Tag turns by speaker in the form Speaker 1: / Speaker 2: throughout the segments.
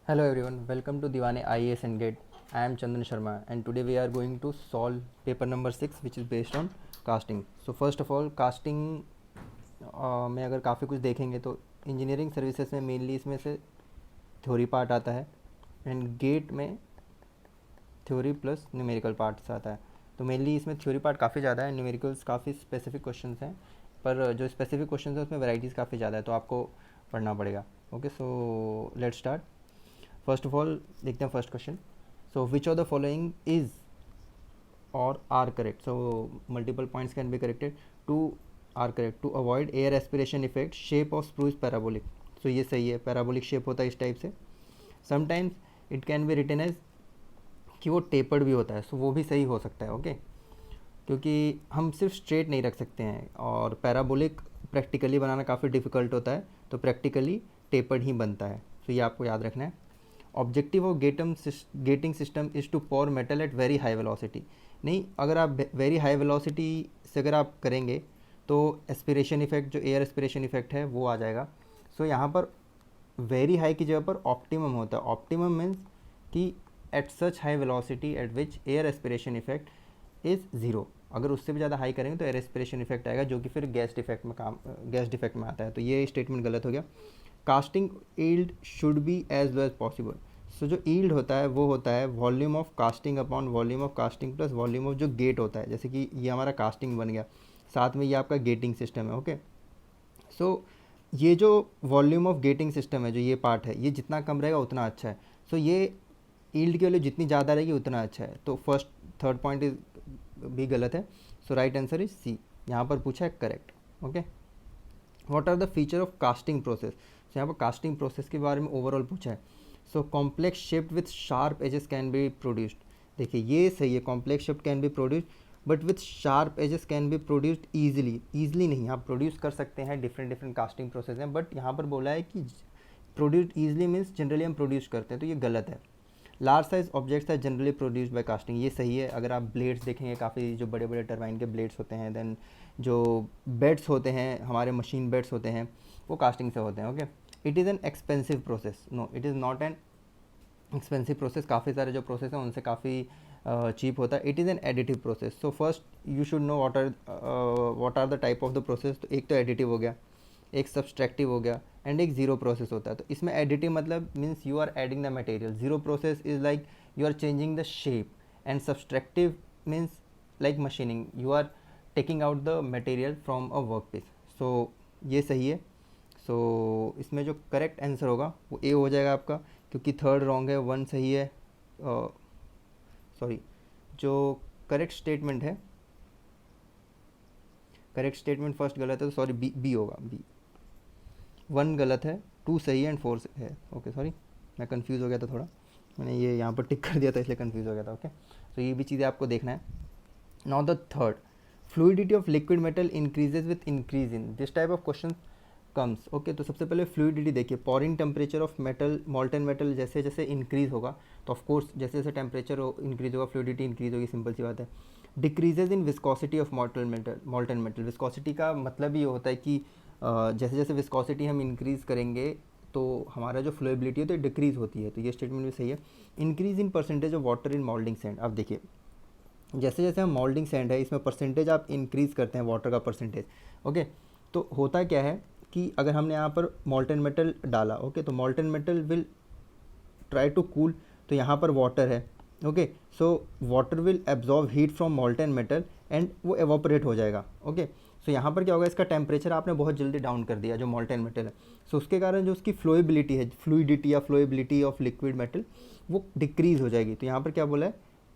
Speaker 1: Hello everyone, welcome to Diwane IAS and GATE. I am Chandan Sharma and today we are going to solve paper number 6 which is based on casting. So first of all casting में अगर काफ़ी कुछ देखेंगे तो engineering services में mainly इसमें से theory part आता है एंड गेट में थ्योरी प्लस न्यूमेरिकल पार्ट्स आता है. तो मेनली इसमें थ्योरी पार्ट काफ़ी ज़्यादा है, न्यूमेरिकल्स काफ़ी स्पेसिफिक क्वेश्चंस हैं, पर जो स्पेसिफिक क्वेश्चंस हैं उसमें वैराइटीज़ काफ़ी ज़्यादा है तो आपको पढ़ना पड़ेगा. Okay, so let's start. First of all देखते हैं first question. So which of the following is और are correct. So multiple points can be corrected. Two are correct. To avoid air aspiration effect shape of sprue is parabolic. So ये सही है, parabolic shape होता है इस type से. Sometimes it can be written as कि वो tapered भी होता है, सो वो भी सही हो सकता है. ओके, क्योंकि हम सिर्फ स्ट्रेट नहीं रख सकते हैं और पैराबोलिक प्रैक्टिकली बनाना काफ़ी डिफ़िकल्ट होता है, तो प्रैक्टिकली टेपर्ड ही बनता है. तो ये आपको याद रखना है. Objective of gating system is to pour metal at very high velocity. नहीं, अगर आप वेरी हाई वेलोसिटी से अगर आप करेंगे तो एस्पिरेशन इफेक्ट, जो एयर एस्पिरेशन इफेक्ट है वो आ जाएगा. सो यहाँ पर वेरी हाई की जगह पर ऑप्टिमम होता है. ऑप्टिमम मीन्स कि at such high velocity at which air aspiration effect is zero. अगर उससे भी ज़्यादा हाई करेंगे तो एयर एस्पिरेशन इफेक्ट आएगा, जो कि फिर गैस डिफेक्ट में आता है. तो ये स्टेटमेंट गलत हो गया. Casting yield should be as low as possible. So जो ईल्ड होता है वो होता है volume of casting upon volume of casting plus volume of जो गेट होता है. जैसे कि ये हमारा कास्टिंग बन गया, साथ में ये आपका गेटिंग सिस्टम है. ओके, सो ये जो वॉल्यूम ऑफ गेटिंग सिस्टम है, जो ये पार्ट है, ये जितना कम रहेगा उतना अच्छा है. सो ये ईल्ड की वैल्यू जितनी ज़्यादा रहेगी उतना अच्छा है. तो फर्स्ट थर्ड पॉइंट इज भी गलत है. So right answer is C. यहाँ पर पूछा है correct. Okay, what are the feature of casting process. So यहाँ पर कास्टिंग प्रोसेस के बारे में ओवरऑल पूछा है. So complex shape with sharp edges can be produced. देखिए ये सही है, complex shape can be produced but with sharp edges can be produced easily. Easily नहीं, आप प्रोड्यूस कर सकते हैं, डिफरेंट डिफरेंट कास्टिंग प्रोसेस हैं, बट यहाँ पर बोला है कि प्रोड्यूस्ड ईजिली मीन्स जनरली हम प्रोड्यूस करते हैं, तो ये गलत है. Large size objects are generally produced by casting. ये सही है. अगर आप ब्लेड्स देखेंगे, काफ़ी जो बड़े बड़े टरबाइन के ब्लेड्स होते हैं, देन जो बेड्स होते हैं, हमारे मशीन बेड्स होते हैं, वो कास्टिंग से होते हैं. Okay, it is an expensive process. No, it is not an expensive process. काफ़ी सारे जो प्रोसेस हैं उनसे काफ़ी चीप होता है. It is an additive process. So first you should know what are the type of the process. तो एक तो एडिटिव हो गया, एक सब्सट्रैक्टिव हो गया, एंड एक जीरो प्रोसेस होता है. तो इसमें एडिटिव मतलब means you are adding the material. Zero process is like you are changing the shape, and subtractive means like machining, you are taking out the material from a work piece. So ये सही है. सो इसमें जो correct answer होगा वो ए हो जाएगा आपका, क्योंकि थर्ड रॉन्ग है, वन सही है. सॉरी, जो करेक्ट स्टेटमेंट है, करेक्ट स्टेटमेंट फर्स्ट गलत है, तो सॉरी बी बी होगा. बी वन गलत है, टू सही है एंड फोर है. ओके सॉरी, मैं कंफ्यूज हो गया था थोड़ा, मैंने ये यहाँ पर टिक कर दिया था इसलिए कंफ्यूज हो गया था. ओके, तो ये भी चीज़ें आपको देखना है. Now the third, fluidity of liquid metal increases with increase in. This type of question comes. Okay, तो सबसे पहले फ्लूइडिटी देखिए. Pouring temperature of metal, मॉल्टन metal जैसे जैसे इंक्रीज होगा, तो ऑफकोर्स जैसे जैसे टेम्परेचर इंक्रीज होगा फ्लूइडिटी इंक्रीज होगी, सिंपल सी बात है. Decreases in viscosity of मॉल्टन metal. Viscosity का मतलब ये होता है कि जैसे जैसे विस्कोसिटी हम इंक्रीज़ करेंगे तो हमारा जो फ्लोएबिलिटी है तो डिक्रीज़ होती है. तो ये स्टेटमेंट भी सही है. Increase in percentage of water in moulding sand. अब देखिए, जैसे जैसे हम मोल्डिंग सैंड है इसमें परसेंटेज आप इंक्रीज़ करते हैं वाटर का परसेंटेज. ओके, तो होता क्या है कि अगर हमने यहाँ पर मोल्टन मेटल डाला, ओके, तो molten metal will try to cool. तो यहाँ पर वाटर है. Okay, so water will absorb heat from molten metal and वो एवोपरेट हो जाएगा. ओके, सो यहाँ पर क्या होगा, इसका टेम्परेचर आपने बहुत जल्दी डाउन कर दिया जो मोल्टन मेटल है. सो उसके कारण जो उसकी फ्लोएबिलिटी है, फ्लूइडिटी या फ्लोएबिलिटी ऑफ लिक्विड मेटल, वो डिक्रीज़ हो जाएगी. तो यहाँ पर क्या बोला है,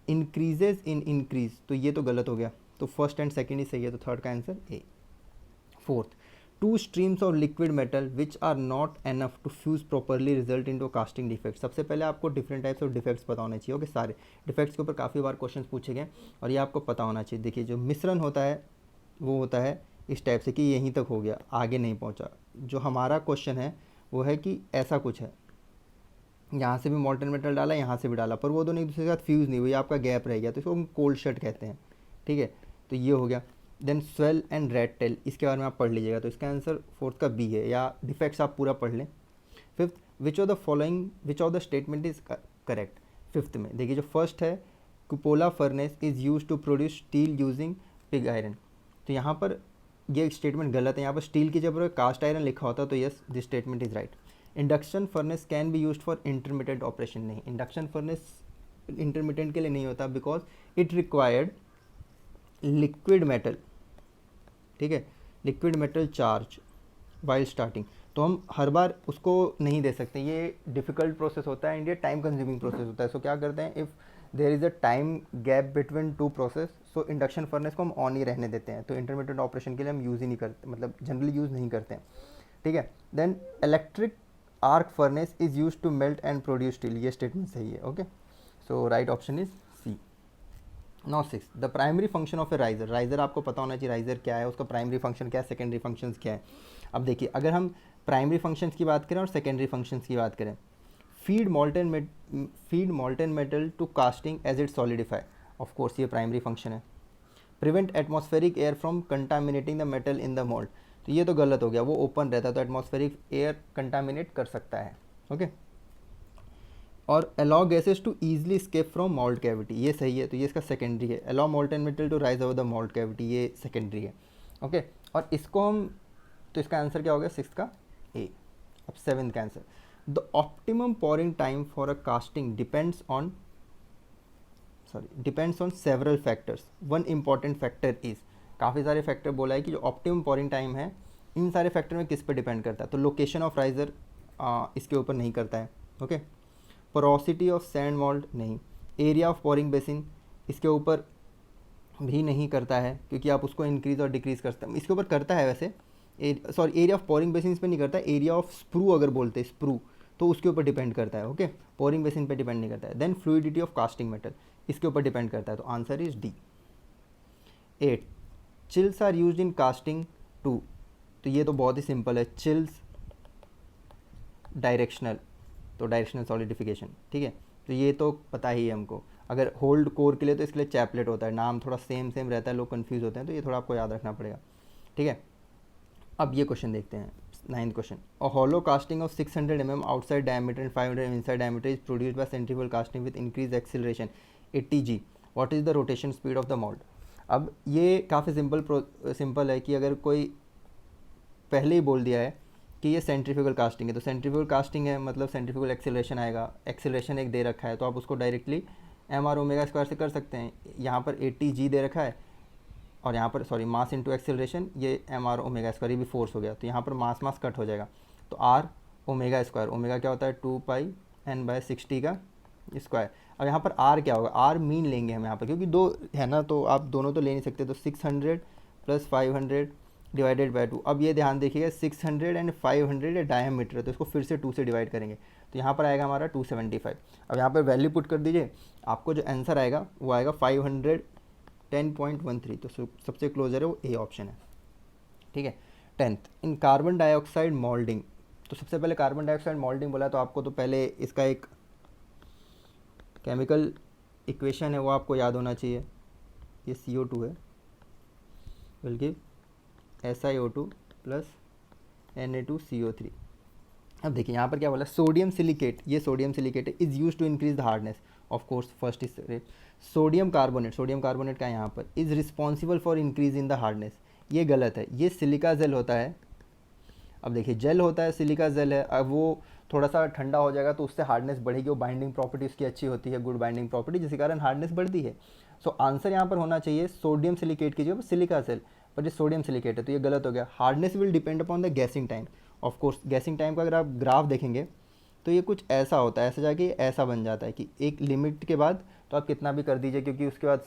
Speaker 1: इंक्रीजेज इन इंक्रीज. तो ये तो गलत हो गया. तो फर्स्ट एंड सेकेंड ही सही है, तो थर्ड का answer A. Fourth, two streams of liquid metal which are not enough to fuse properly result in to casting defect. सबसे पहले आपको डिफरेंट टाइप्स ऑफ डिफेक्ट्स पता होने चाहिए. ओके, सारे डिफेक्ट्स के ऊपर काफ़ी बार क्वेश्चन पूछे गए और ये आपको पता होना चाहिए. देखिए, जो मिश्रण होता है वो होता है इस टाइप से कि यहीं तक हो गया, आगे नहीं पहुंचा. जो हमारा क्वेश्चन है वो है कि ऐसा कुछ है, यहाँ से भी मोल्टन मेटल डाला, यहाँ से भी डाला, पर वो दोनों एक दूसरे के साथ फ्यूज़ नहीं हुई, आपका गैप रह गया, तो इसको हम कोल्ड शट कहते हैं. ठीक है, तो ये हो गया. Then swell and rat tail, इसके बारे में आप पढ़ लीजिएगा. तो इसका आंसर फोर्थ का बी है, या डिफेक्ट्स आप पूरा पढ़ लें. Fifth, which of the statement is correct. Fifth में देखिए जो फर्स्ट है, cupola furnace is use to produce steel using pig iron. तो यहाँ पर ये स्टेटमेंट गलत है, यहाँ पर स्टील की जगह कास्ट आयरन लिखा होता तो yes this statement is right. Induction furnace can be use for intermediate operation, नहीं, इंडक्शन फर्नेस इंटरमीडिएट के लिए नहीं होता because it required liquid metal, ठीक है, liquid metal charge while starting. तो हम हर बार उसको नहीं दे सकते, ये डिफ़िकल्ट प्रोसेस होता है एंड ये टाइम कंज्यूमिंग प्रोसेस होता है। सो क्या करते हैं, if there is a time gap between two process, so induction furnace को हम ऑन ही रहने देते हैं। तो इंटरमीडिएट ऑपरेशन के लिए हम यूज़ ही नहीं करते, मतलब जनरली यूज़ नहीं करते हैं, ठीक है। Then electric arc furnace is use to melt and produce steel, ये स्टेटमेंट सही है, okay. So right option is C. Now 6, the primary function of a riser. Riser आपको पता होना चाहिए राइजर क्या है, उसका प्राइमरी फंक्शन क्या है, सेकेंडरी फंक्शंस क्या है। अब देखिए अगर हम प्राइमरी फंक्शंस की बात करें और सेकेंडरी फंक्शंस की बात करें, feed molten metal to casting as it solidify, of course ये प्राइमरी फंक्शन है। Prevent atmospheric air from contaminating the metal in the mould, तो ये तो गलत हो गया, वो ओपन रहता है तो एटमॉस्फेरिक एयर कंटामिनेट कर सकता है, ओके। और allow gases to easily escape from mould cavity, ये सही है, तो ये इसका सेकेंडरी है। Allow molten metal to rise over the mould cavity, ये सेकेंडरी है, ओके। और इसको हम, तो इसका आंसर क्या हो गया, 6 का ए। अब 7th का answer, the optimum pouring time for a casting depends on several factors, one important factor is, काफ़ी सारे फैक्टर बोला है कि जो ऑप्टिमम पोरिंग टाइम है इन सारे फैक्टर में किस पे डिपेंड करता है। तो लोकेशन ऑफ राइजर इसके ऊपर नहीं करता है, okay. Porosity of sand malt नहीं, एरिया ऑफ पोरिंग बेसिन इसके ऊपर भी नहीं करता है क्योंकि आप उसको इंक्रीज़ और डिक्रीज़ कर सकते हैं, इसके ऊपर करता है वैसे, एरिया ऑफ पोरिंग बेसिन पे नहीं करता है, एरिया ऑफ स्प्रू अगर बोलते हैं स्प्रू तो उसके ऊपर डिपेंड करता है, ओके। पोरिंग बेसिन पे डिपेंड नहीं करता है। Then fluidity of casting metal इसके ऊपर डिपेंड करता है, तो answer is D. 8, chills are use in casting to, तो ये तो बहुत ही सिंपल है, चिल्स डायरेक्शनल, तो डायरेक्शनल सॉलिडिफिकेशन, ठीक है, तो ये तो पता ही है हमको। अगर होल्ड कोर के लिए तो इसके लिए चैपलेट होता है, नाम थोड़ा सेम रहता है, लोग कंफ्यूज होते हैं, तो ये थोड़ा आपको याद रखना पड़ेगा, ठीक है। अब ये क्वेश्चन देखते हैं, 9th question, a hollow casting of 600 mm outside diameter and 500 mm inside diameter is produced by centrifugal casting with increase acceleration 80 g, what is the rotation speed of the mould. अब ये काफ़ी simple है कि अगर कोई पहले ही बोल दिया है कि ये सेंट्रीफ्यूगल कास्टिंग है, तो सेंट्रीफ्यूगल कास्टिंग है मतलब सेंट्रीफ्यूगल एक्सीलरेशन आएगा, एक्सीलरेशन एक दे रखा है तो आप उसको डायरेक्टली mr/ओमेगा² से कर सकते हैं। यहाँ पर 80 g दे रखा है और यहाँ पर सॉरी मास इंटू एक्सीलरेशन, ये mr/ओमेगा², ये भी फोर्स हो गया, तो यहाँ पर मास कट हो जाएगा, तो r/ओमेगा², ओमेगा क्या होता है 2πn/60 का स्क्वायर। अब यहाँ पर r क्या होगा, r मीन लेंगे हम यहाँ पर, क्योंकि दो है ना तो आप दोनों तो ले नहीं सकते, तो 600 + 500 डिवाइडेड बाय 2। अब ये ध्यान देखिएगा 600 एंड 500 ये डायमीटर है, तो इसको फिर से 2 से डिवाइड करेंगे, तो यहाँ पर आएगा हमारा 275। अब यहाँ पर वैल्यू पुट कर दीजिए, आपको जो आंसर आएगा वो आएगा 510.13, तो सबसे क्लोजर है वो ए ऑप्शन है, ठीक है। 10th, इन कार्बन डाइऑक्साइड मोल्डिंग, तो सबसे पहले कार्बन डाइऑक्साइड मोल्डिंग बोला तो आपको तो पहले इसका एक केमिकल इक्वेशन है वो आपको याद होना चाहिए, ये CO2 है, बल्कि SiO2 + Na2CO3। अब देखिए यहाँ पर क्या बोला, सोडियम सिलिकेट, ये सोडियम सिलिकेट है, is use to increase the hardness, of course first is sodium carbonate का यहाँ पर is responsible for increase in the hardness, ये गलत है, ये सिलिका जेल होता है। अब देखिए जेल होता है, सिलिका जेल है, अब वो थोड़ा सा ठंडा हो जाएगा तो उससे हार्डनेस बढ़ेगी, वो बाइंडिंग प्रॉपर्टी उसकी अच्छी होती है, गुड बाइंडिंग प्रॉपर्टी, जिसके कारण हार्डनेस बढ़ती है। सो आंसर यहाँ पर होना चाहिए सोडियम सिलिकेट की जगह सिलिका जेल, पर ये सोडियम सिलिकेट है तो ये गलत हो गया। Hardness will depend upon the guessing time, of course guessing time का अगर आप ग्राफ देखेंगे तो ये कुछ ऐसा होता है, ऐसा जाके ऐसा बन जाता है कि एक लिमिट के बाद तो आप कितना भी कर दीजिए, क्योंकि उसके बाद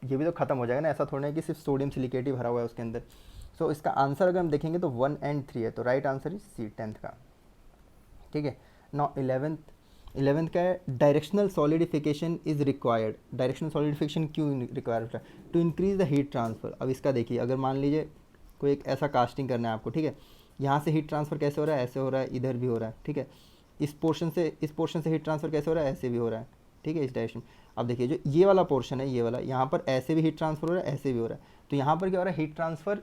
Speaker 1: ये भी तो ख़त्म हो जाएगा ना, ऐसा थोड़ा है कि सिर्फ सोडियम सिलिकेट ही भरा हुआ है उसके अंदर। सो इसका आंसर अगर हम देखेंगे तो 1 और 3 है, तो right answer is C 10th का, ठीक है। नाउ 11th का है, directional solidification is required. Directional solidification क्यों रिक्वायर्ड होता है, to increase the heat transfer. अब इसका देखिए, अगर मान लीजिए कोई एक ऐसा कास्टिंग करना है आपको, ठीक है, यहाँ से हीट ट्रांसफ़र कैसे हो रहा है, ऐसे हो रहा है, इधर भी हो रहा है, ठीक है, इस पोर्शन से हीट ट्रांसफ़र कैसे हो रहा है, ऐसे भी हो रहा है, ठीक है, इस डायरेक्शन। अब देखिए जो ये वाला पोर्शन है, ये वाला, यहाँ पर ऐसे भी हीट ट्रांसफ़र हो रहा है, ऐसे भी हो रहा है, तो यहाँ पर क्या हो रहा है, हीट ट्रांसफ़र,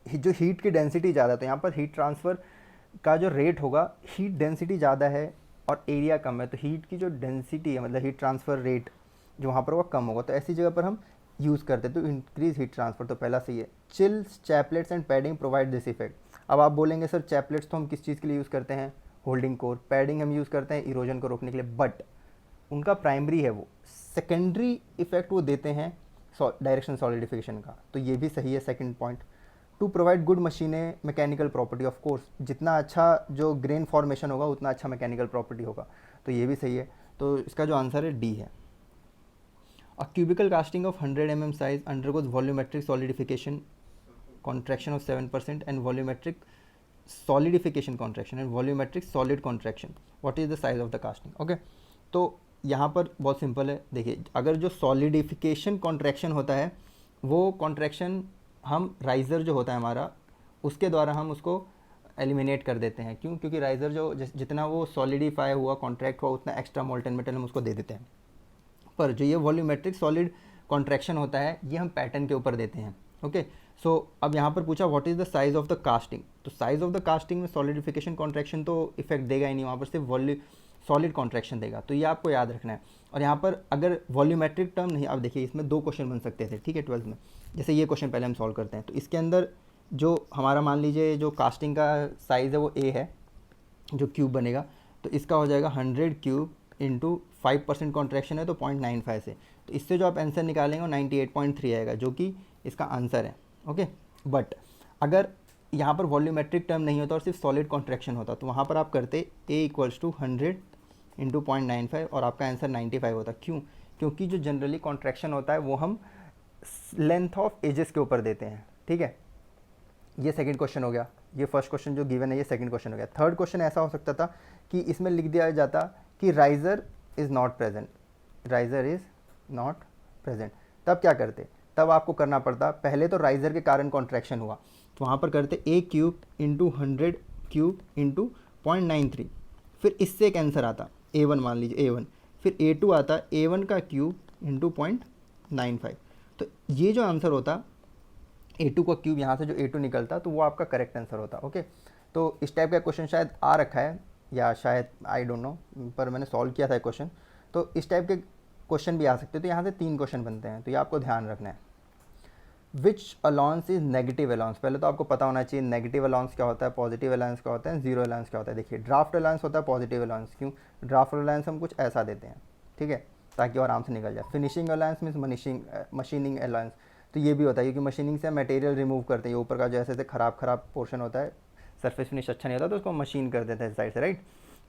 Speaker 1: जो हीट की डेंसिटी ज़्यादा है तो यहाँ पर हीट ट्रांसफ़र का जो रेट होगा, हीट डेंसिटी ज़्यादा है और एरिया कम है, तो हीट की जो डेंसिटी है मतलब हीट ट्रांसफ़र रेट जो वहाँ पर वो कम होगा, तो ऐसी जगह पर हम यूज़ करते हैं, तो इंक्रीज हीट ट्रांसफ़र, तो पहला सही है। Chills, chaplets and padding provide this effect. अब आप बोलेंगे सर चैपलेट्स तो हम किस चीज़ के लिए यूज़ करते हैं, होल्डिंग कोर, पैडिंग हम यूज़ करते हैं इरोजन को रोकने के लिए, बट उनका प्राइमरी है वो, सेकेंडरी इफेक्ट वो देते हैं डायरेक्शन सॉलिडिफिकेशन का, तो ये भी सही है second point. To provide good मशीनें मैकेनिकल प्रॉपर्टी, ऑफ कोर्स जितना अच्छा जो ग्रेन फॉर्मेशन होगा उतना अच्छा मैकेनिकल प्रॉपर्टी होगा, तो ये भी सही है। तो इसका जो आंसर है डी है। A cubical casting of 100 mm size undergoes volumetric solidification contraction of 7% and volumetric solidification contraction and volumetric solid contraction. What is the size of the casting? Okay, तो यहाँ पर बहुत सिंपल है, देखिए अगर जो सॉलिडिफिकेशन कॉन्ट्रैक्शन होता है वो कॉन्ट्रैक्शन हम राइज़र जो होता है हमारा उसके द्वारा हम उसको एलिमिनेट कर देते हैं। क्यों? क्योंकि राइज़र जो जितना वो सॉलिडिफाई हुआ, कॉन्ट्रैक्ट हुआ, उतना एक्स्ट्रा मोल्टन मेटल हम उसको दे देते हैं। पर जो ये वॉल्यूमेट्रिक सॉलिड कॉन्ट्रैक्शन होता है ये हम पैटर्न के ऊपर देते हैं। ओके, सो अब यहाँ पर पूछा what is the size of the casting, तो साइज ऑफ द कास्टिंग में सॉलिडिफिकेशन कॉन्ट्रैक्शन तो इफेक्ट देगा ही नहीं, वहाँ पर सिर्फ सॉलिड कॉन्ट्रैक्शन देगा, तो ये आपको याद रखना है। और यहाँ पर अगर वॉल्यूमेट्रिक टर्म नहीं, अब देखिए इसमें दो क्वेश्चन बन सकते थे, ठीक है, 12th में। जैसे ये क्वेश्चन पहले हम सॉल्व करते हैं, तो इसके अंदर जो हमारा मान लीजिए जो कास्टिंग का साइज़ है वो ए है, जो क्यूब बनेगा, तो इसका हो जाएगा 100 क्यूब इंटू 5% कॉन्ट्रैक्शन है तो 0.95 से, तो इससे जो आप आंसर निकालेंगे वो 98.3 आएगा, जो कि इसका आंसर है। ओके, बट अगर यहाँ पर वॉल्यूमेट्रिक टर्म नहीं होता और सिर्फ सॉलिड कॉन्ट्रैक्शन होता तो वहाँ पर आप करते ए इक्वल्स टू 100 इंटू 0.95 और आपका आंसर 95 होता। क्यों? क्योंकि जो जनरली कॉन्ट्रैक्शन होता है वो हम लेंथ ऑफ एजेस के ऊपर देते हैं, ठीक है। ये सेकंड क्वेश्चन हो गया, ये फर्स्ट क्वेश्चन जो गिवन है ये सेकंड क्वेश्चन हो गया। थर्ड क्वेश्चन ऐसा हो सकता था कि इसमें लिख दिया जाता कि riser is not present, riser is not present, तब क्या करते? तब आपको करना पड़ता पहले तो राइजर के कारण कॉन्ट्रैक्शन हुआ तो वहाँ पर करते ए क्यूब इंटू 100 क्यूब इंटू 0.93, फिर इससे एक आंसर आता A1, मान लीजिए A1, फिर A2 आता A1 का क्यूब इंटू 0.95, तो ये जो आंसर होता A2 का क्यूब, यहाँ से जो A2 निकलता तो वो आपका करेक्ट आंसर होता। ओके, तो इस टाइप का क्वेश्चन शायद आ रखा है या शायद आई डोंट नो, पर मैंने सॉल्व किया था क्वेश्चन, तो इस टाइप के क्वेश्चन भी आ सकते हैं। तो यहाँ से 3 क्वेश्चन बनते हैं, तो ये आपको ध्यान रखना है। विच अलाउंस इज नेगेटिव अलाउंस, पहले तो आपको पता होना चाहिए नेगेटिव अलाउंस क्या होता है, पॉजिटिव अलाउंस क्या होता है, जीरो अलाउंस क्या होता है। देखिए ड्राफ्ट अलाउंस होता है पॉजिटिव अलाउंस, क्यों? ड्राफ्ट अलाउंस हम कुछ ऐसा देते हैं, ठीक है, ताकि और आराम से निकल जाए। Finishing allowance means machining allowance, तो ये भी होता है क्योंकि मशीनिंग से मटेरियल रिमूव करते हैं, ये ऊपर का जो ऐसे खराब पोर्शन होता है, सरफेस फिनिश अच्छा नहीं होता तो उसको मशीन कर देते हैं साइड से, राइट,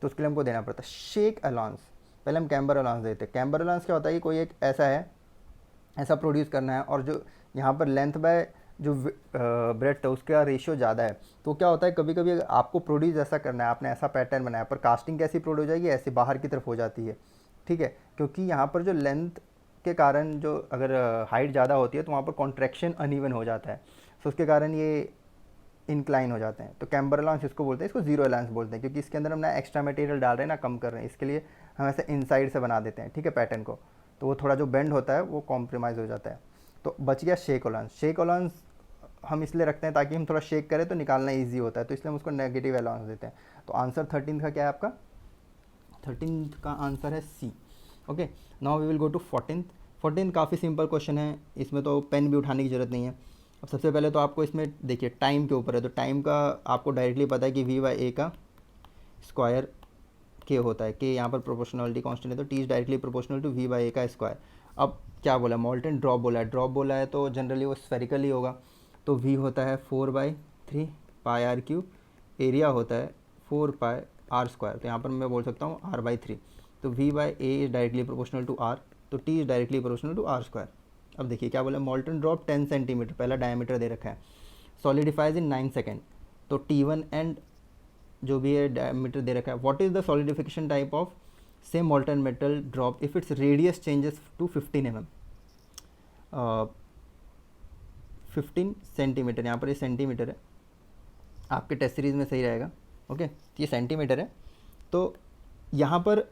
Speaker 1: तो उसके लिए हमको देना पड़ता है। शेक अलाउंस, पहले हम कैम्बर अलाउंस देते हैं। कैम्बर अलाउंस क्या होता है कि कोई एक ऐसा है, ऐसा प्रोड्यूस करना है और जो यहाँ पर लेंथ बाय जो ब्रेड्थ है उसका रेशियो ज़्यादा है, तो क्या होता है कभी कभी आपको प्रोड्यूस ऐसा करना है, आपने ऐसा पैटर्न बनाया, पर कास्टिंग कैसी प्रोड्यूस हो जाएगी, ऐसे बाहर की तरफ हो जाती है, ठीक है, क्योंकि यहाँ पर जो लेंथ के कारण जो अगर हाइट ज़्यादा होती है तो वहाँ पर कॉन्ट्रैक्शन अनइवन हो जाता है, तो उसके कारण ये इंक्लाइन हो जाते हैं। तो कैम्बर अलाउंस इसको बोलते हैं, इसको जीरो अलाउंस बोलते हैं, क्योंकि इसके अंदर हम ना एक्स्ट्रा मटेरियल डाल रहे हैं ना कम कर रहे हैं, इसके लिए हम ऐसे इनसाइड से बना देते हैं, ठीक है, पैटर्न को, तो वो थोड़ा जो बेंड होता है वो कॉम्प्रोमाइज़ हो जाता है। तो बच गया शेक अलाउंस। शेक अलाउंस हम इसलिए रखते हैं ताकि हम थोड़ा शेक करें तो निकालना ईजी होता है, तो इसलिए हम उसको नेगेटिव अलाउंस देते हैं। तो आंसर 13 का क्या है आपका? 13 का आंसर है C. Okay, now we will go to 14 काफ़ी सिंपल क्वेश्चन है, इसमें तो पेन भी उठाने की ज़रूरत नहीं है। अब सबसे पहले तो आपको इसमें देखिए टाइम के ऊपर है, तो टाइम का आपको डायरेक्टली पता है कि V/A का स्क्वायर के होता है, के यहाँ पर प्रोपोर्शनलिटी कांस्टेंट है, तो T is directly proportional to V/A का स्क्वायर। अब क्या बोला, मोल्टन ड्रॉप बोला है, ड्रॉप बोला है तो जनरली वो स्फेरिकल ही होगा, तो V होता है 4/3 पाई आर क्यूब, एरिया होता है 4 पाई आर स्क्वायर, तो यहाँ पर मैं बोल सकता हूँ R/3, तो V/A is directly proportional to R, तो T is directly proportional to R square. अब देखिए क्या बोला, मोल्टन ड्रॉप 10 सेंटीमीटर, पहला डायमीटर दे रखा है, सॉलिडिफाइज इन 9 सेकेंड, तो T1 एंड जो भी है डायमीटर दे रखा है। What is the solidification type of same molten metal drop if its radius changes to 15 mm, 15 centimetre, यहाँ पर ये सेंटीमीटर है, आपके टेस्ट सीरीज़ में सही रहेगा। ओके, ये सेंटीमीटर है, तो यहाँ पर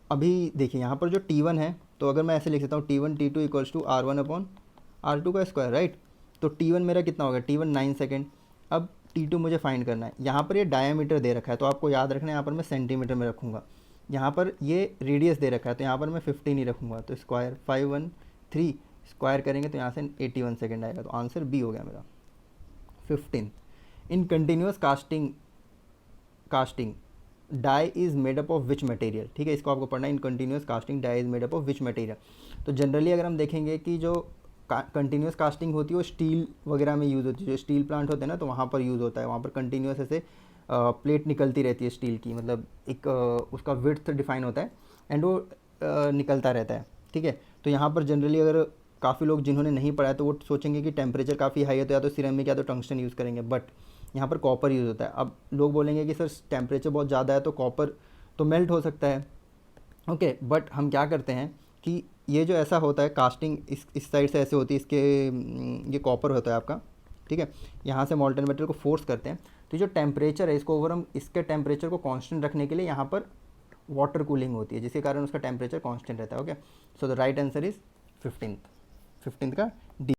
Speaker 1: अभी देखिए यहाँ पर जो T1 है, तो अगर मैं ऐसे लिख सकता हूँ T1 T2 equals to R1/R2 का स्क्वायर, राइट, तो T1 मेरा कितना होगा, T1 9 सेकेंड। अब T2 मुझे फाइंड करना है। यहाँ पर ये डायामीटर दे रखा है तो आपको याद रखना है, यहाँ पर मैं सेंटीमीटर में रखूँगा। यहाँ पर ये रेडियस दे रखा है तो यहाँ पर मैं 15 ही रखूँगा। तो स्क्वायर 513 स्क्वायर करेंगे तो यहाँ से 81 सेकेंड आएगा। तो आंसर बी हो गया मेरा 15। In continuous casting die is made up of which material, ठीक है, इसको आपको पढ़ना है। In continuous casting die is made up of which material. तो जनरली अगर हम देखेंगे कि जो कंटिन्यूस कास्टिंग होती है वो स्टील वगैरह में यूज़ होती है। जो स्टील प्लांट होते हैं ना तो वहाँ पर यूज़ होता है। वहाँ पर कंटिन्यूस ऐसे प्लेट निकलती रहती है स्टील की, मतलब एक उसका विड्थ डिफाइन होता है एंड वो निकलता रहता है, ठीक है। तो यहाँ पर जनरली अगर काफ़ी लोग जिन्होंने नहीं पढ़ा है तो वो सोचेंगे कि टेम्परेचर काफ़ी हाई है तो या तो सिरेमिक या तो टंगस्टन यूज़ करेंगे, बट यहाँ पर कॉपर यूज़ होता है। अब लोग बोलेंगे कि सर टेम्परेचर बहुत ज़्यादा है तो कॉपर तो मेल्ट हो सकता है, ओके, बट हम क्या करते हैं कि ये जो ऐसा होता है कास्टिंग इस साइड से ऐसे होती है, इसके ये कॉपर होता है आपका, ठीक है। यहाँ से मॉल्टन मेटल को फोर्स करते हैं तो जो टेम्परेचर है इसको ओवर हम इसके टेम्परेचर को कांस्टेंट रखने के लिए यहाँ पर वाटर कूलिंग होती है, जिसके कारण उसका टेम्परेचर कांस्टेंट रहता है, okay. So the right answer is 15th का डी।